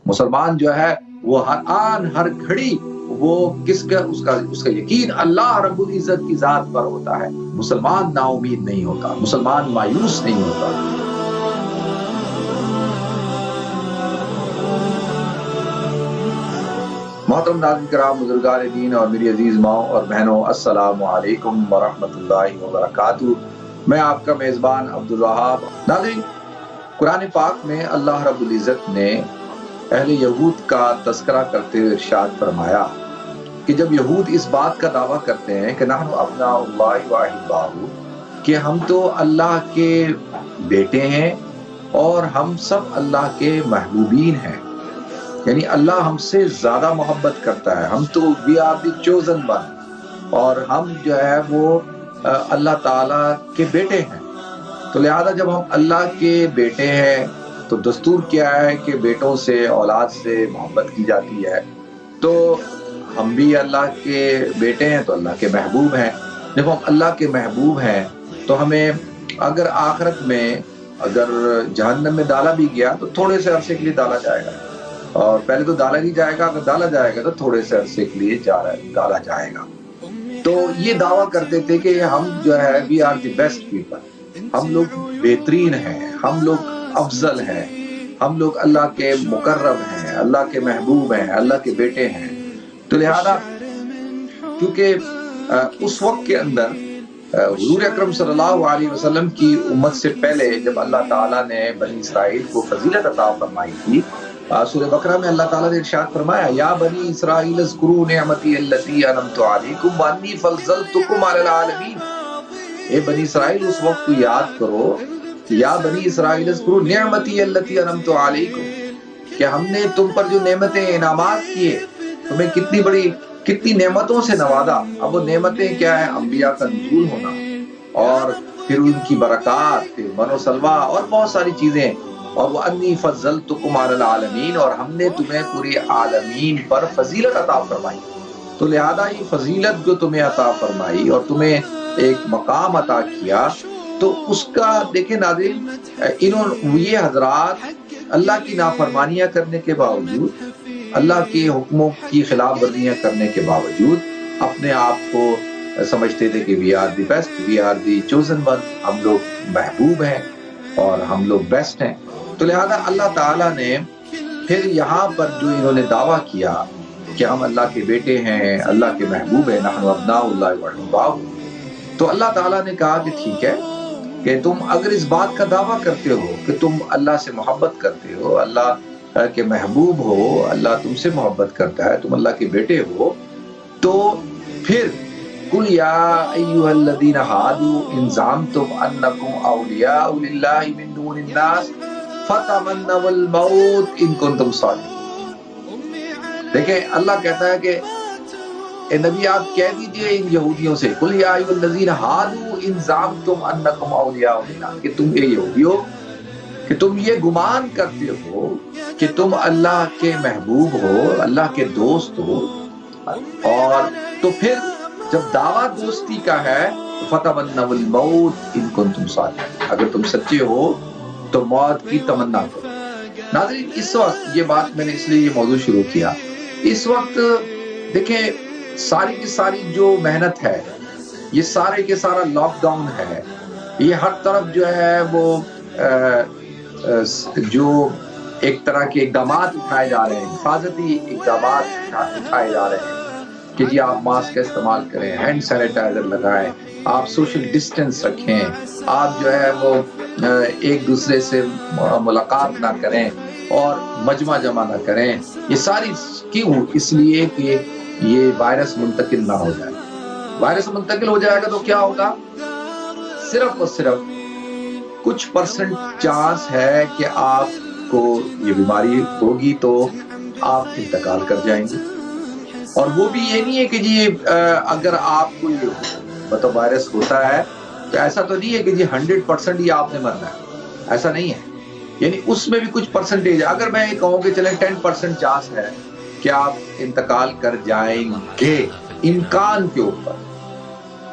مسلمان جو ہے وہ ہر آن ہر گھڑی وہ کس کا اس کا یقین اللہ رب العزت کی ذات پر ہوتا ہے. مسلمان نا امید نہیں ہوتا، مسلمان مایوس نہیں ہوتا. محترم ناظرین کرام، بزرگان دین اور میری عزیز ماؤں اور بہنوں، السلام علیکم ورحمۃ اللہ وبرکاتہ. میں آپ کا میزبان عبدالوہاب. ناظرین، قرآن پاک میں اللہ رب العزت نے اہل یہود کا تذکرہ کرتے ہوئے ارشاد فرمایا کہ جب یہود اس بات کا دعویٰ کرتے ہیں کہ نحن ابناء اللہ و احباؤہ، کہ ہم تو اللہ کے بیٹے ہیں اور ہم سب اللہ کے محبوبین ہیں، یعنی اللہ ہم سے زیادہ محبت کرتا ہے، ہم تو we are the chosen one، اور ہم جو ہے وہ اللہ تعالیٰ کے بیٹے ہیں. تو لہذا جب ہم اللہ کے بیٹے ہیں تو دستور کیا ہے کہ بیٹوں سے، اولاد سے محبت کی جاتی ہے. تو ہم بھی اللہ کے بیٹے ہیں تو اللہ کے محبوب ہیں. جب ہم اللہ کے محبوب ہیں تو ہمیں اگر آخرت میں اگر جہنم میں ڈالا بھی گیا تو تھوڑے سے عرصے کے لیے ڈالا جائے گا، اور پہلے تو ڈالا نہیں جائے گا، اگر ڈالا جائے گا تو تھوڑے سے عرصے کے لیے ڈالا جائے گا. تو یہ دعویٰ کرتے تھے کہ ہم جو ہے we are the best people، ہم لوگ بہترین ہیں، ہم لوگ افضل ہیں، ہم لوگ اللہ کے مقرب ہیں، اللہ کے محبوب ہیں، اللہ کے بیٹے ہیں. تو لہذا کیونکہ اس وقت کے اندر حضور اکرم صلی اللہ علیہ وسلم کی امت سے پہلے جب اللہ تعالیٰ نے بنی اسرائیل کو فضیلت عطا فرمائی تھی، سورہ بقرہ میں اللہ تعالیٰ نے ارشاد فرمایا یا بنی اسرائیل اذکروا نعمتی التی انعمت علیکم وانی فضلتکم علی العالمین. اے بنی اسرائیل اس وقت کو یاد کرو، یا بنی اسرائیل اذکروا نعمتی التی انعمت علیکم، کہ ہم نے تم پر جو نعمتیں انعامات کیے، تمہیں کتنی نعمتوں سے نوازا. اب وہ نعمتیں کیا ہیں؟ انبیاء کا نزول ہونا، اور پھر ان کی برکات، پھر من و سلوہ اور بہت ساری چیزیں. اور وہ انی فضلتکم علی العالمین، اور ہم نے تمہیں پورے عالمین پر فضیلت عطا فرمائی. تو لہذا یہ فضیلت جو تمہیں عطا فرمائی اور تمہیں ایک مقام عطا کیا، تو اس کا دیکھیں ناظرین، یہ حضرات اللہ کی نافرمانیاں کرنے کے باوجود، اللہ کے حکموں کی خلاف ورزیاں کرنے کے باوجود اپنے آپ کو سمجھتے تھے کہ we are the best، we are the chosen one، ہم لوگ محبوب ہیں اور ہم لوگ بیسٹ ہیں. تو لہذا اللہ تعالیٰ نے پھر یہاں پر جو انہوں نے دعویٰ کیا کہ ہم اللہ کے بیٹے ہیں، اللہ کے محبوب ہیں، نحن ابناء اللہ و احباؤہ، تو اللہ تعالیٰ نے کہا کہ ٹھیک ہے کہ تم اگر اس بات کا دعویٰ کرتے ہو کہ تم اللہ سے محبت کرتے ہو، اللہ کے محبوب ہو، اللہ تم سے محبت کرتا ہے، تم اللہ کے بیٹے ہو، تو پھر قل یا ایھا الذین ھادوا ان زعمتم انکم اولیاء للہ من دون الناس فتمنوا الموت ان کنتم صادقین. دیکھیں اللہ کہتا ہے کہ اے نبی آپ کہہ دیجئے ان یہودیوں سے، قل یا ایھا الذین ھادوا ان زعمتم انکم اولیاء للہ، کہ تم اے یہودیو کہ تم یہ گمان کرتے ہو کہ تم اللہ کے محبوب ہو، اللہ کے دوست ہو، اور تو پھر جب دعویٰ دوستی کا ہے فتمنوا الموت ان کنتم صادقین، اگر تم سچے ہو تو موت کی تمنا کرو. ناظرین اس وقت یہ بات میں نے اس لیے یہ موضوع شروع کیا، اس وقت دیکھیں ساری کی ساری جو محنت ہے، یہ سارے کے سارا لاک ڈاؤن ہے، یہ ہر طرف جو ہے وہ جو ایک طرح کے اقدامات اٹھائے جا رہے ہیں، حفاظتی اقدامات اٹھائے جا رہے ہیں کہ جی آپ ماسک کا استعمال کریں، ہینڈ سینیٹائزر لگائیں، آپ سوشل ڈسٹینس رکھیں، آپ جو ہے وہ ایک دوسرے سے ملاقات نہ کریں اور مجمع جمع نہ کریں. یہ ساری کیوں؟ اس لیے کہ یہ وائرس منتقل نہ ہو جائے. وائرس منتقل ہو جائے گا تو کیا ہوگا؟ صرف اور صرف کچھ پرسنٹ چانس ہے کہ آپ کو یہ بیماری ہوگی تو آپ انتقال کر جائیں گے. اور وہ بھی یہ نہیں ہے کہ جی اگر آپ کو یہ وائرس ہوتا ہے تو ایسا تو نہیں ہے کہ جی 100% ہی آپ نے مرنا ہے، ایسا نہیں ہے. یعنی اس میں بھی کچھ پرسنٹیج ہے. اگر میں یہ کہوں کہ چلیں 10% چانس ہے کہ آپ انتقال کر جائیں گے، امکان کے اوپر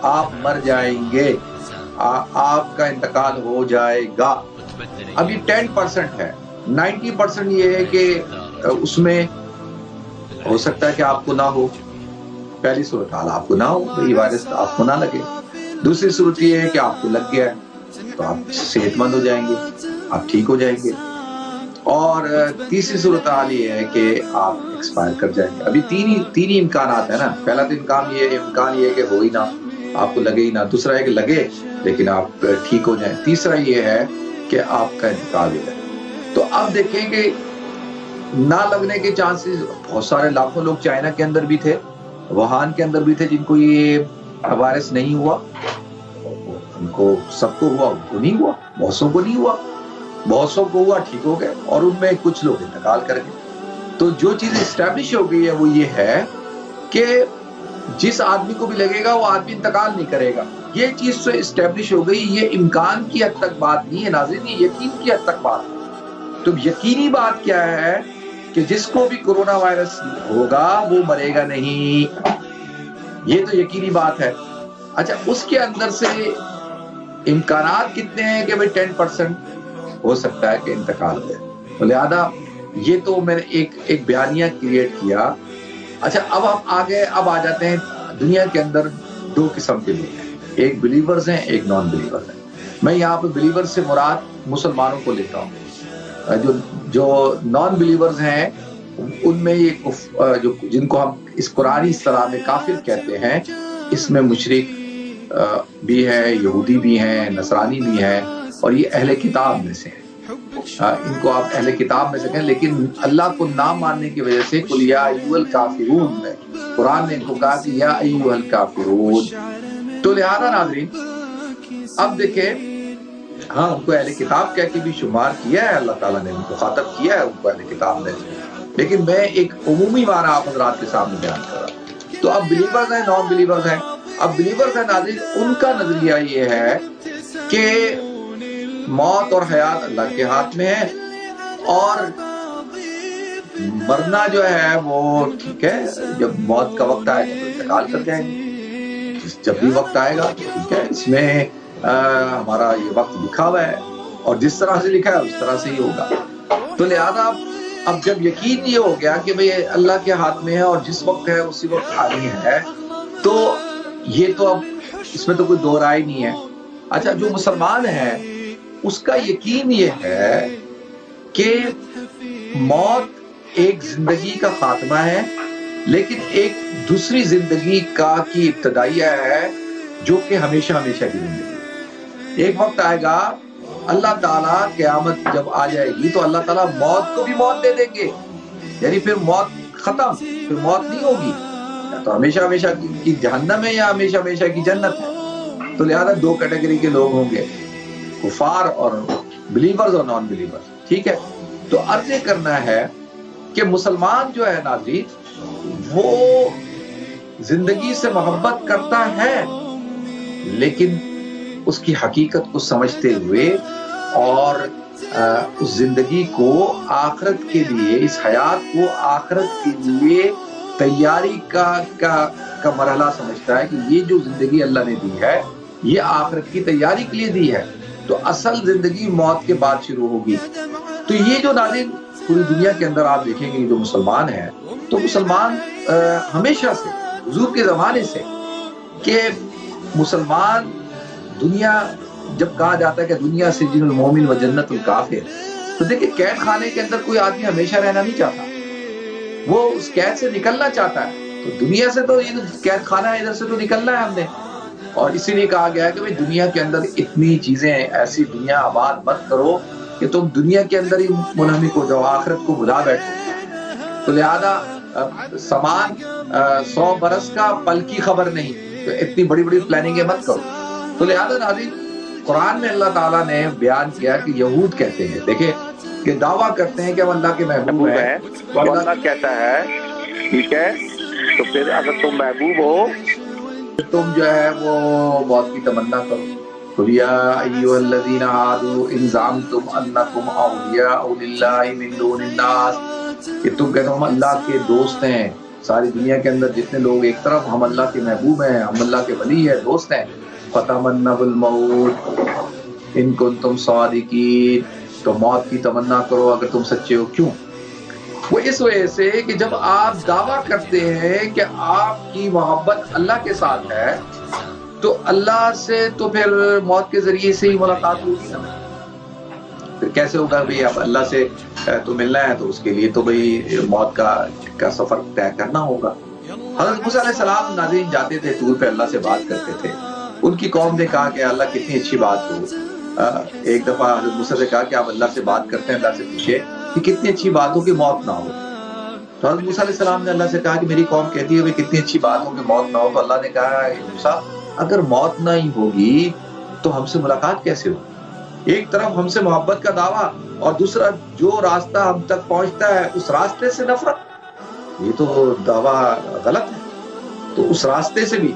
آپ مر جائیں گے، آپ کا انتقال ہو جائے گا، ابھی 10% ہے. 90% یہ ہے کہ اس میں ہو سکتا ہے کہ آپ کو نہ ہو، پہلی صورتحال آپ کو نہ ہو، یہ وائرس آپ کو نہ لگے۔ دوسری صورت یہ ہے کہ آپ کو لگ گیا ہے تو آپ صحت مند ہو جائیں گے، آپ ٹھیک ہو جائیں گے، اور تیسری صورتحال یہ ہے کہ آپ ایکسپائر کر جائیں گے۔ ابھی تین ہی امکانات ہیں نا۔ پہلا تو امکان یہ ہے کہ ہو ہی نہ، آپ کو لگے ہی نہ۔ دوسرا ہے کہ لگے لیکن آپ ٹھیک ہو جائیں۔ تیسرا یہ ہے کہ آپ کا انتقال ہو جائے۔ تو اب دیکھیں کہ نہ لگنے کے چانسز بہت سارے، لاکھوں لوگ چائنا کے اندر بھی تھے، ووہان کے اندر بھی تھے جن کو یہ وائرس نہیں ہوا، ان کو سب کو ہوا، ان کو نہیں ہوا، بہت سو کو نہیں ہوا، بہت سو کو ہوا، ٹھیک ہو گئے، اور ان میں کچھ لوگ انتقال کر گئے۔ تو جو چیز اسٹیبلش ہو گئی ہے وہ یہ ہے کہ جس آدمی کو بھی لگے گا وہ آدمی انتقال نہیں کرے گا۔ یہ چیز تو اسٹیبلش ہو گئی، یہ امکان کی حد تک بات نہیں ہے ناظرین، یہ یقین کی حد تک بات ہے۔ تو یقینی بات کیا ہے کہ جس کو بھی کورونا وائرس ہوگا وہ مرے گا نہیں، یہ تو یقینی بات ہے۔ اچھا، اس کے اندر سے امکانات کتنے ہیں کہ 10% ہو سکتا ہے کہ انتقال ہو جائے، تو لہذا یہ تو میں نے ایک بیانیہ کریٹ کیا۔ اچھا، اب ہم آگے اب آ جاتے ہیں۔ دنیا کے اندر دو قسم کے لوگ ہیں، ایک بلیورز ہیں، ایک نان بلیورز ہیں۔ میں یہاں پہ بلیورز سے مراد مسلمانوں کو لیتا ہوں۔ جو نان بلیورز ہیں ان میں یہ جن کو ہم اس قرآنی اصطلاح میں کافر کہتے ہیں، اس میں مشرک بھی ہے، یہودی بھی ہیں، نصرانی بھی ہیں، اور یہ اہل کتاب میں سے ہیں۔ ان کو آپ اہل کتاب میں سے کہیں، لیکن اللہ کو نہ ماننے کی وجہ سے قل یا ایھا الکافرون میں قرآن نے ان کو کہا کہ یا ایھا الکافرون۔ تو لہذا ناظرین اب دیکھیں، ہاں ان کو اہل کتاب کہہ کے بھی شمار کیا ہے، اللہ تعالیٰ نے ان کو خاطب کیا ہے ان کو اہل کتاب میں، لیکن میں ایک عمومی معنی آپ حضرات کے سامنے بیان کر رہا ہوں۔ تو اب بلیورز ہیں، نان بلیورز ہیں۔ اب بلیورز ہیں ناظرین، ان کا نظریہ یہ ہے کہ موت اور حیات اللہ کے ہاتھ میں ہے، اور مرنا جو ہے وہ ٹھیک ہے، جب موت کا وقت آئے گا تو انتقال کر جائیں گے، جب بھی وقت آئے گا تو ٹھیک ہے، اس میں ہمارا یہ وقت لکھا ہوا ہے، اور جس طرح سے لکھا ہے اس طرح سے ہی ہوگا۔ تو لہذا اب جب یقین یہ ہو گیا کہ بھئی اللہ کے ہاتھ میں ہے اور جس وقت ہے اسی وقت آنی ہے، تو یہ تو اب اس میں تو کوئی دو رائے نہیں ہے۔ اچھا، جو مسلمان ہے اس کا یقین یہ ہے کہ موت ایک زندگی کا خاتمہ ہے، لیکن ایک دوسری زندگی کی ابتدائیہ ہے جو کہ ہمیشہ ہمیشہ کی زندگی ہے۔ ایک وقت آئے گا اللہ تعالیٰ قیامت جب آ جائے گی تو اللہ تعالیٰ موت کو بھی موت دے دیں گے، یعنی پھر موت ختم، پھر موت نہیں ہوگی، یا تو ہمیشہ ہمیشہ کی جہنم ہے یا ہمیشہ ہمیشہ کی جنت ہے۔ تو لہذا دو کیٹیگری کے لوگ ہوں گے، کفار اور بلیورز اور نان بلیورز، ٹھیک ہے۔ تو عرض یہ کرنا ہے کہ مسلمان جو ہے ناظرین وہ زندگی سے محبت کرتا ہے، لیکن اس کی حقیقت کو سمجھتے ہوئے اور اس زندگی کو آخرت کے لیے، اس حیات کو آخرت کے لیے تیاری کا مرحلہ سمجھتا ہے کہ یہ جو زندگی اللہ نے دی ہے یہ آخرت کی تیاری کے لیے دی ہے، تو اصل زندگی موت کے بعد شروع ہوگی۔ تو یہ جو ناظرین پوری دنیا کے اندر آپ دیکھیں گے جو مسلمان ہیں، تو مسلمان ہمیشہ سے حضور کے زمانے سے کہ مسلمان دنیا جب کہا جاتا ہے کہ دنیا سجن المومن و جنت الکافر، تو دیکھیں قید خانے کے اندر کوئی آدمی ہمیشہ رہنا نہیں چاہتا، وہ اس قید سے نکلنا چاہتا ہے۔ تو دنیا سے تو یہ قید خانہ ہے، ادھر سے تو نکلنا ہے ہم نے، اور اسی لیے کہا گیا ہے کہ بھئی دنیا کے اندر اتنی چیزیں، ایسی دنیا آباد مت کرو کہ تم دنیا کے اندر ہی منہمک ہو جاؤ، آخرت کو بھلا بیٹھو۔ تو لہذا سامان 100 برس کا پل کی خبر نہیں، تو اتنی بڑی بڑی پلاننگیں مت کرو۔ تو لہذا ناظرین قرآن میں اللہ تعالیٰ نے بیان کیا کہ یہود کہتے ہیں، دیکھیں کہ دعویٰ کرتے ہیں کہ ہم اللہ کے محبوب ہیں، تو اللہ کہتا ہے ٹھیک ہے، تو پھر اگر تم محبوب ہو تم جو ہے وہ موت کی تمنا کرو۔ قُلْ يَا أَيُّهَا الَّذِينَ هَادُوا إِنْ زَعَمْتُمْ أَنَّكُمْ أَوْلِيَاءُ لِلَّهِ مِن دُونِ النَّاسِ، کہ تم کہتے ہو ہم اللہ کے دوست ہیں، ساری دنیا کے اندر جتنے لوگ ایک طرف ہم اللہ کے محبوب ہیں، ہم اللہ کے ولی ہیں، دوست ہیں، فَتَمَنَّوُا الْمَوْتَ إِن كُنتُمْ صَادِقِينَ، تو موت کی تمنا کرو اگر تم سچے ہو۔ کیوں؟ وہ اس وجہ سے کہ جب آپ دعویٰ کرتے ہیں کہ آپ کی محبت اللہ کے ساتھ ہے تو اللہ سے تو پھر موت کے ذریعے سے ہی ملاقات ہوگی نا، پھر کیسے ہوگا بھئی؟ اب اللہ سے تو ملنا ہے تو اس کے لیے تو بھئی موت کا سفر طے کرنا ہوگا۔ حضرت موسیٰ علیہ السلام ناظرین جاتے تھے طور پہ، اللہ سے بات کرتے تھے۔ ان کی قوم نے کہا کہ اللہ کتنی اچھی بات ہو۔ ایک دفعہ حضرت موسیٰ سے کہا کہ آپ اللہ سے بات کرتے ہیں، اللہ سے پوچھے کہ کتنی اچھی بات ہو کہ موت نہ ہو۔ تو حضرت موسیٰ علیہ السلام نے اللہ سے کہا کہ میری قوم کہتی ہے کتنی اچھی بات ہو کہ موت نہ ہو۔ تو اللہ نے کہا موسیٰ اگر موت نہ ہی ہوگی تو ہم سے ملاقات کیسے ہو؟ ایک طرف ہم سے محبت کا دعویٰ اور دوسرا جو راستہ ہم تک پہنچتا ہے اس راستے سے نفرت، یہ تو دعویٰ غلط ہے۔ تو اس راستے سے بھی،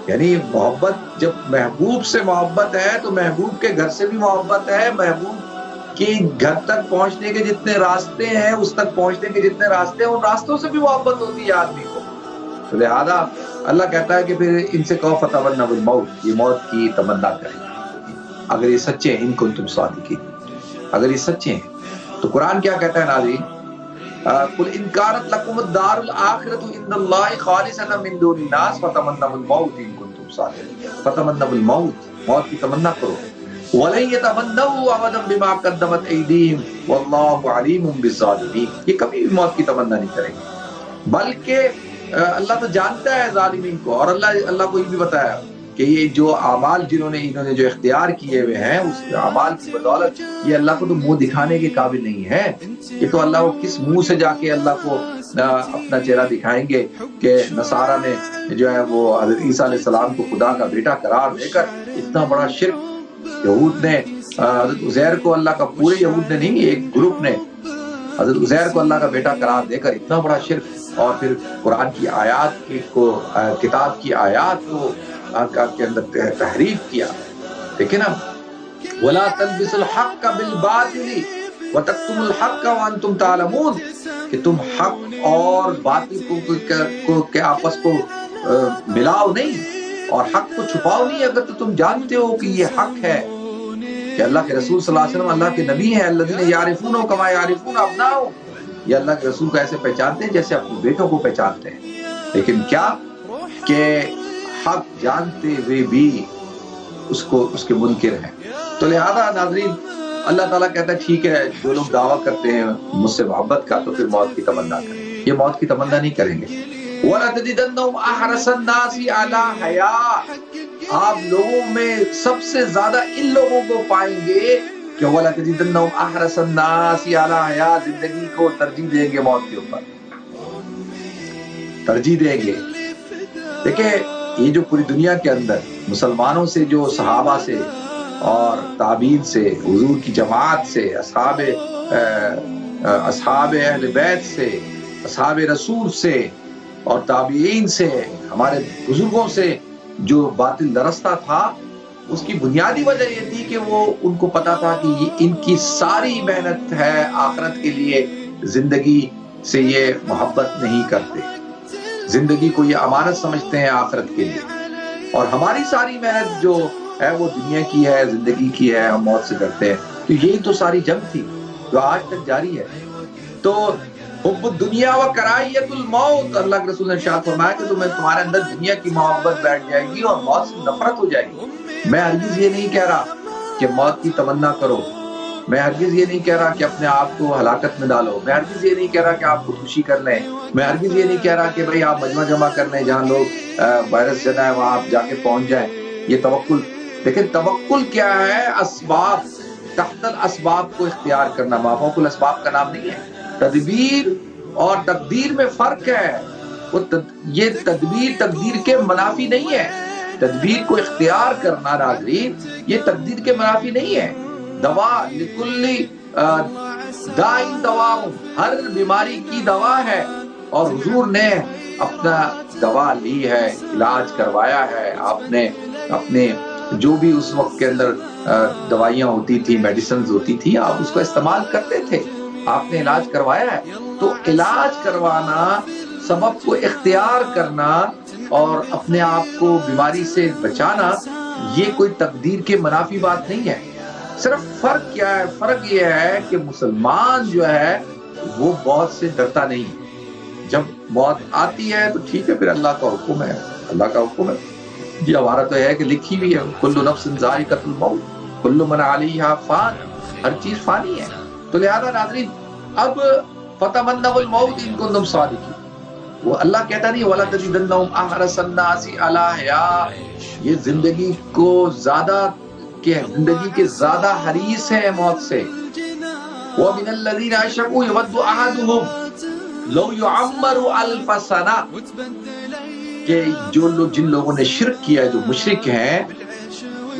یعنی محبت، جب محبوب سے محبت ہے تو محبوب کے گھر سے بھی محبت ہے، محبوب کی گھر تک پہنچنے کے جتنے راستے ہیں، اس تک پہنچنے کے جتنے راستے ہیں، ان راستوں سے بھی محبت ہوتی ہے آدمی کو۔ تو لہذا اللہ کہتا ہے کہ پھر ان سے کہو فتمنوا الموت، یہ موت کی تمنا کریں اگر یہ سچے ہیں، ان کنتم صادقین، اگر یہ سچے ہیں۔ تو قرآن کیا کہتا ہے ناظرین؟ قل ان كانت لكم الدار الاخرة عند الله خالصة من دون الناس فتمنوا الموت ان كنتم صادقين، فتمنوا الموت، موت کی تمنا کرو، ولن يتمنوا ابدا بما قدمت ايديهم والله عليم بالظالمين، یہ کبھی بھی موت کی تمنا نہیں کریں گے، بلکہ اللہ تو جانتا ہے ظالمین کو، اور اللہ کو یہ بھی بتایا کہ یہ جو اعمال انہوں نے جو اختیار کیے ہوئے ہیں اس اعمال کی بدولت یہ اللہ کو تو منہ دکھانے کے قابل نہیں ہے۔ یہ تو اللہ کو کس منہ سے جا کے اللہ کو اپنا چہرہ دکھائیں گے کہ نصارہ نے جو ہے وہ حضرت عیسیٰ علیہ السلام کو خدا کا بیٹا قرار دے کر اتنا بڑا شرک، یہود نے حضرت عزیر کو اللہ کا، پورے یہود نے نہیں، ایک گروپ نے حضرت عزیر کو اللہ کا بیٹا قرار دے کر اتنا بڑا شرک، اور پھر قرآن کی آیات کو، کتاب کی آیات کو کے اندر تحریف کیا۔ دیکھیں نا، وَلَا تَلْبِسُوا الْحَقَّ بِالْبَاطِلِ وَتَكْتُمُوا الْحَقَّ وَأَنْتُمْ تَعْلَمُونَ، کہ تم حق اور باطل کو کے آپس کو ملاؤ نہیں اور حق کو چھپاؤ نہیں اگر تو تم جانتے ہو کہ یہ حق ہے، کہ اللہ کے رسول صلی اللہ علیہ وسلم اللہ کے نبی ہیں، الذین یعرفون کما یعرفون ابناءہم، یہ اللہ کے رسول کو ایسے پہچانتے ہیں جیسے اپنے بیٹوں کو پہچانتے ہیں، لیکن کیا کہ حق جانتے ہوئے بھی اس کے منکر ہیں۔ تو لہذا ناظرین اللہ تعالیٰ کہتا ہے ٹھیک ہے، جو لوگ دعویٰ کرتے ہیں مجھ سے محبت کا تو پھر موت کی تمنا کریں، یہ موت کی تمنا نہیں کریں گے۔ وَلَتَجِدَنَّهُمْ أَحْرَصَ النَّاسِ عَلَىٰ حَيَاةٍ، آپ لوگوں میں سب سے زیادہ ان لوگوں کو پائیں گے کہ وَلَتَجِدَنَّهُمْ أَحْرَصَ النَّاسِ عَلَىٰ حَيَاةٍ، زندگی کو ترجیح دیں گے موت کے اوپر، ترجیح دیں گے۔ دیکھیں یہ جو پوری دنیا کے اندر مسلمانوں سے، جو صحابہ سے اور تابعین سے، حضور کی جماعت سے، اصحاب اہل بیت سے، اصحاب رسول سے اور تابعین سے، ہمارے بزرگوں سے جو باطل درستہ تھا، اس کی بنیادی وجہ یہ تھی کہ وہ ان کو پتا تھا کہ یہ ان کی ساری محنت ہے آخرت کے لیے، زندگی سے یہ محبت نہیں کرتے، زندگی کو یہ امانت سمجھتے ہیں آخرت کے لیے، اور ہماری ساری محنت جو ہے وہ دنیا کی ہے، زندگی کی ہے، ہم موت سے ڈرتے ہیں۔ تو یہی تو ساری جنگ تھی جو آج تک جاری ہے۔ تو حب الدنیا و کراہیت الموت، اللہ کے رسول نے ارشاد فرمایا کہ تمہارے اندر دنیا کی محبت بیٹھ جائے گی اور موت سے نفرت ہو جائے گی۔ میں ہرگز یہ نہیں کہہ رہا کہ موت کی تمنا کرو، میں ہرگز یہ نہیں کہہ رہا کہ اپنے آپ کو ہلاکت میں ڈالو، میں ہرگز یہ نہیں کہہ رہا کہ آپ خودکشی کر لیں، میں ہرگز یہ نہیں کہہ رہا کہ بھئی آپ مجمع جمع کر لیں جہاں لوگ وائرس جنہ ہے وہاں آپ جا کے پہنچ جائیں، یہ توکل۔ لیکن توکل کیا ہے؟ اسباب، تحت الاسباب کو اختیار کرنا، مافوق الاسباب کا نام نہیں ہے۔ تدبیر اور تقدیر میں فرق ہے، یہ تدبیر تقدیر کے منافی نہیں ہے، تدبیر کو اختیار کرنا ناظرین یہ تقدیر کے منافی نہیں ہے۔ دوا لکل داء دواء، ہر بیماری کی دوا ہے، اور حضور نے اپنا دوا لی ہے، علاج کروایا ہے، آپ نے اپنے جو بھی اس وقت کے اندر دوائیاں ہوتی تھی، میڈیسنز ہوتی تھی، آپ اس کو استعمال کرتے تھے، آپ نے علاج کروایا ہے۔ تو علاج کروانا، سبب کو اختیار کرنا اور اپنے آپ کو بیماری سے بچانا، یہ کوئی تقدیر کے منافی بات نہیں ہے۔ صرف فرق کیا ہے؟ فرق یہ ہے کہ مسلمان جو ہے وہ موت سے ڈرتا نہیں. جب موت آتی ہے تو ٹھیک ہے، پھر اللہ کا حکم ہے، اللہ کا حکم ہے. جی ہمارا تو ہے کہ لکھی بھی ہے کل نفس ذائقۃ الموت کل من علیہا فان، ہر چیز فانی ہے. تو لہذا ناظرین اب فتمنوا الموت ان کنتم صادقین، وہ اللہ کہتا نہیں وَلَتَجِدَنَّهُمْ أَحْرَصَ النَّاسِ عَلَىٰ حَيَاةٍ، یہ زندگی کو زیادہ زندگی کے زیادہ حریص ہیں موت سے. وَمِنَ الَّذِينَ أَشْرَكُوا يَوَدُّ أَحَدُهُمْ لَوْ يُعَمَّرُ أَلْفَ سَنَةٍ، کہ جو لوگ جن لوگوں نے شرک کیا، جو مشرک ہیں،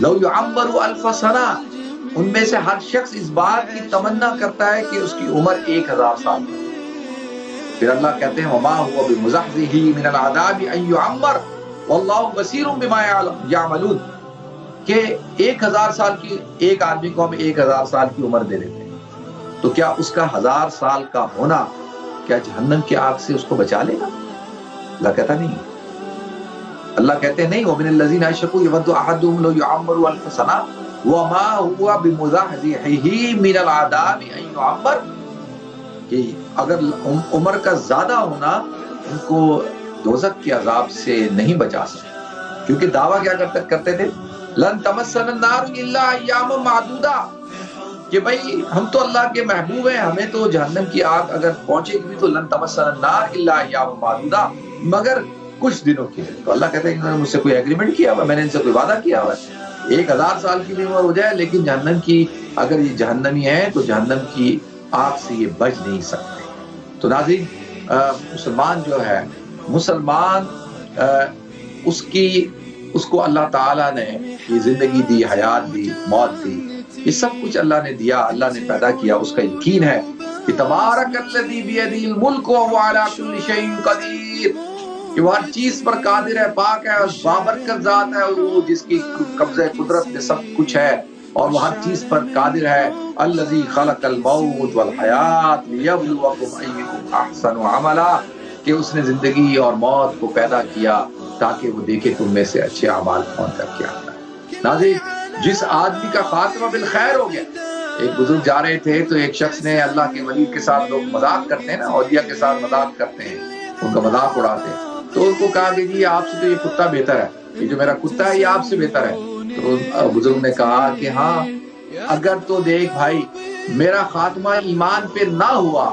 لَوْ يُعَمَّرُ أَلْفَ سَنَةٍ، ان میں سے ہر شخص اس بات کی تمنا کرتا ہے کہ اس کی عمر 1000 سال. پھر اللہ کہتے ہیں وَمَا هُوَ بِمُزَحْزِحِهِ مِنَ الْعَذَابِ أَن يُعَمَّرَ وَاللَّهُ بَصِيرٌ بِمَا يَعْمَلُونَ، کہ 1000 سال کی ایک آدمی کو ہم 1000 سال کی عمر دے دیتے ہیں، تو کیا اس کا 1000 سال کا ہونا کیا جہنم کی آگ سے اس کو بچا لے گا؟ اللہ کہتا نہیں. اللہ کہتے ہیں نہیں وَمِنَ الَّذِينَ أَشْرَكُوا يَوَدُّ أَحَدُهُمْ لَوْ يُعَمَّرُ أَلْفَ سَنَةٍ وَمَا هُوَ بِمُزَحْزِحِهِ مِنَ الْعَذَابِ أَن يُعَمَّرَ، کہ اگر عمر کا زیادہ ہونا ان کو دوزخ کے عذاب سے نہیں بچا سکتا. کیونکہ دعویٰ کیا کرتے تھے لن تمسنا النار الا ایاما معدودہ، کہ بھائی ہم تو اللہ کے محبوب ہیں، ہمیں تو جہنم کی آگ اگر پہنچے گی تو لن تمسنا النار الا ایاما معدودہ، مگر کچھ دنوں کے لیے. تو اللہ کہتے ہیں انہوں نے مجھ سے کوئی ایگریمنٹ کیا ہوا، میں نے ان سے کوئی وعدہ کیا ہوا ہے 1000 سال کی بھی عمر ہو جائے، لیکن جہنم کی اگر یہ جہنمی ہے تو جہنم کی آگ سے یہ بچ نہیں سکتے. تو ناظرین مسلمان جو ہے، مسلمان اس کو اللہ تعالیٰ نے یہ زندگی دی، حیات دی، موت دی، یہ سب کچھ اللہ نے دیا، اللہ نے پیدا کیا. اس کا یقین ہے کہ تبارک الذی بیدہ الملک وہو علی کل شیء قدیر، کہ وہ ہر چیز پر قادر ہے، پاک ہے اور بابرکت ذات ہے، وہ جس کی قبضہ قدرت میں سب کچھ ہے اور وہ ہر چیز پر قادر ہے. الذی خلق الموت والحیات لیبلوکم ایکم احسن عملا، کہ اس نے زندگی اور موت کو پیدا کیا تاکہ وہ دیکھے تم میں سے اچھے اعمال کون کر کے آتا ہے. ناظرین جس آدمی کا خاتمہ بالخیر ہو گیا، ایک بزرگ جا رہے تھے تو ایک شخص نے، اللہ کے ولی کے ساتھ لوگ مذاق کرتے ہیں نا، اولیاء کے ساتھ مذاق کرتے ہیں، ان کا مذاق اڑاتے ہیں، تو ان کو کہا کہ جی آپ سے تو یہ کتا بہتر ہے، یہ جو میرا کتا ہے یہ آپ سے بہتر ہے. تو بزرگ نے کہا کہ ہاں اگر تو دیکھ بھائی میرا خاتمہ ایمان پہ نہ ہوا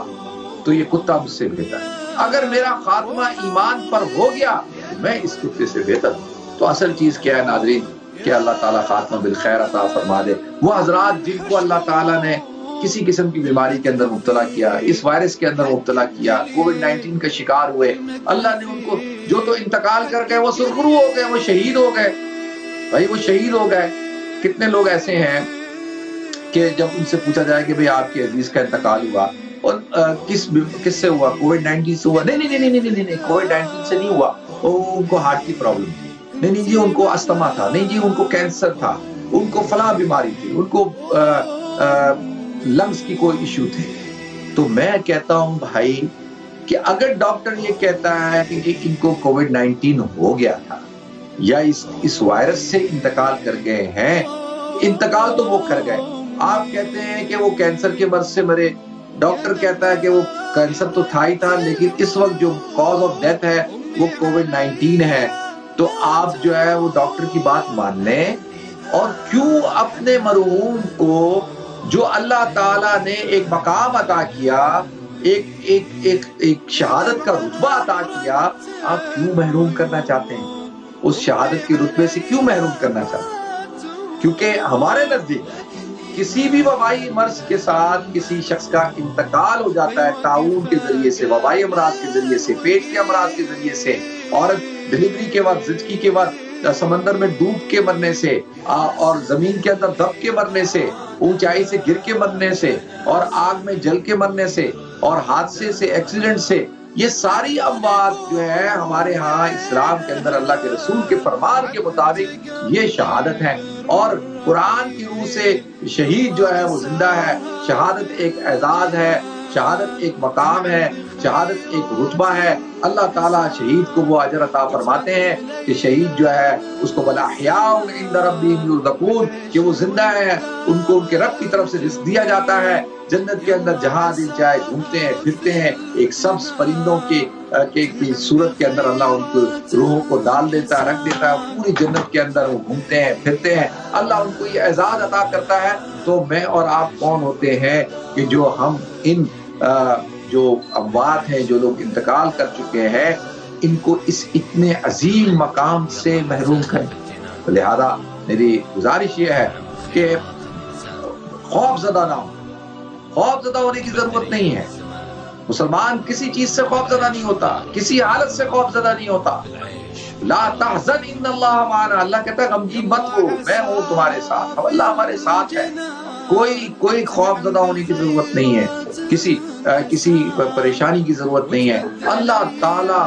تو یہ کتا مجھ سے بہتر ہے، اگر میرا خاتمہ ایمان پر ہو گیا میں اس کتے سے بہتر ہوں. تو اصل چیز کیا ہے ناظرین کہ اللہ تعالیٰ خاتمہ بالخیر عطا فرما دے. وہ حضرات جن کو اللہ تعالیٰ نے کسی قسم کی بیماری کے اندر مبتلا کیا، اس وائرس کے اندر مبتلا کیا، کووڈ-19 کا شکار ہوئے، اللہ نے ان کو جو تو انتقال کر گئے وہ سرخرو ہو گئے، وہ شہید ہو گئے. بھائی وہ شہید ہو گئے. کتنے لوگ ایسے ہیں کہ جب ان سے پوچھا جائے کہ بھئی آپ کے عزیز کا انتقال ہوا اور کس سے ہوا؟ کووڈ-19 سے ہوا؟ نہیں کووڈ-19 سے نہیں ہوا، ان کو ہارٹ کی پرابلم تھی، نہیں جی ان کو استما تھا، نہیں جی ان کو کینسر تھا، ان کو فلاں بیماری تھی، ان کو لنگز کی کوئی ایشو تھے. تو میں کہتا ہوں بھائی کہ اگر ڈاکٹر یہ کہتا ہے کہ ان کو کووڈ-19 ہو گیا تھا یا اس وائرس سے انتقال کر گئے ہیں، انتقال تو وہ کر گئے، آپ کہتے ہیں کہ وہ کینسر کے مرض سے مرے، ڈاکٹر کہتا ہے کہ وہ کینسر تو تھا ہی تھا لیکن اس وقت جو کاز آف ڈیتھ ہے وہ کووڈ-19 ہے، تو آپ جو ہے وہ ڈاکٹر کی بات مان لیں اور کیوں اپنے مرحوم کو جو اللہ تعالیٰ نے ایک مقام عطا کیا، ایک شہادت کا رتبہ عطا کیا، آپ کیوں محروم کرنا چاہتے ہیں؟ اس شہادت کے رتبے سے کیوں محروم کرنا چاہتے ہیں؟ کیونکہ ہمارے نزدیک کسی بھی وبائی مرض کے ساتھ کسی شخص کا انتقال ہو جاتا ہے، تعاون کے ذریعے سے، وبائی امراض کے ذریعے سے، پیٹ کے امراض کے ذریعے سے، عورت ڈلیوری کے وقت، زچگی کے وقت سمندر میں ڈوب کے مرنے سے اور زمین کے اندر دب کے مرنے سے، اونچائی سے گر کے مرنے سے اور آگ میں جل کے مرنے سے اور حادثے سے، ایکسیڈنٹ سے، یہ ساری اموات جو ہے ہمارے ہاں اسلام کے اندر اللہ کے رسول کے فرمان کے مطابق یہ شہادت ہے. اور قرآن کی روح سے شہید جو ہے وہ زندہ ہے. شہادت ایک اعزاز ہے، شہادت ایک مقام ہے، شہادت ایک رتبہ ہے. اللہ تعالیٰ شہید کو وہ اجر عطا فرماتے ہیں کہ شہید جو ہے اس کو وَالْأَحْيَاءُ عِنْدَ رَبِّهِمْ يُرْزَقُونَ، کہ وہ زندہ ہے، ان کو ان کے رب کی طرف سے رزق دیا جاتا ہے. جنت کے اندر جہاں دل چاہے گھومتے ہیں پھرتے ہیں، ایک سبز پرندوں کی صورت کے اندر اللہ ان کو روحوں کو ڈال دیتا ہے، رکھ دیتا ہے، پوری جنت کے اندر وہ گھومتے ہیں پھرتے ہیں، اللہ ان کو یہ اعزاز عطا کرتا ہے۔ تو میں اور آپ کون ہوتے ہیں کہ جو ہم ان جو اموات ہیں، جو لوگ انتقال کر چکے ہیں، ان کو اس اتنے عظیم مقام سے محروم کریں۔ لہذا میری گزارش یہ ہے کہ خوف زدہ نہ ہو، خوف زدہ ہونے کی ضرورت نہیں ہے۔ مسلمان کسی چیز سے خوف زدہ نہیں ہوتا، کسی حالت سے خوف زدہ نہیں ہوتا۔ لا تحزن ان اللہ معنا، اللہ کہتا ہے غمگین مت ہو، میں ہوں تمہارے ساتھ، اللہ ہمارے ساتھ ہے۔ کوئی خوف زدہ ہونے کی ضرورت نہیں ہے، کسی پریشانی کی ضرورت نہیں ہے۔ اللہ تعالیٰ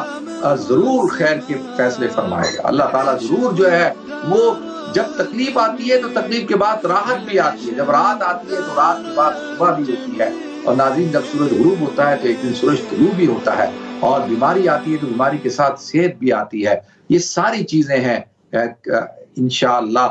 ضرور خیر کے فیصلے فرمائے گا۔ اللہ تعالیٰ ضرور جو ہے وہ جب تکلیف آتی ہے تو تکلیف کے بعد راحت بھی آتی ہے، جب رات آتی ہے تو رات کے بعد صبح بھی ہوتی ہے، اور ناظرین جب سورج غروب ہوتا ہے تو ایک دن سورج طلوع بھی ہوتا ہے، اور بیماری آتی ہے تو بیماری کے ساتھ صحت بھی آتی ہے۔ یہ ساری چیزیں ہیں انشاءاللہ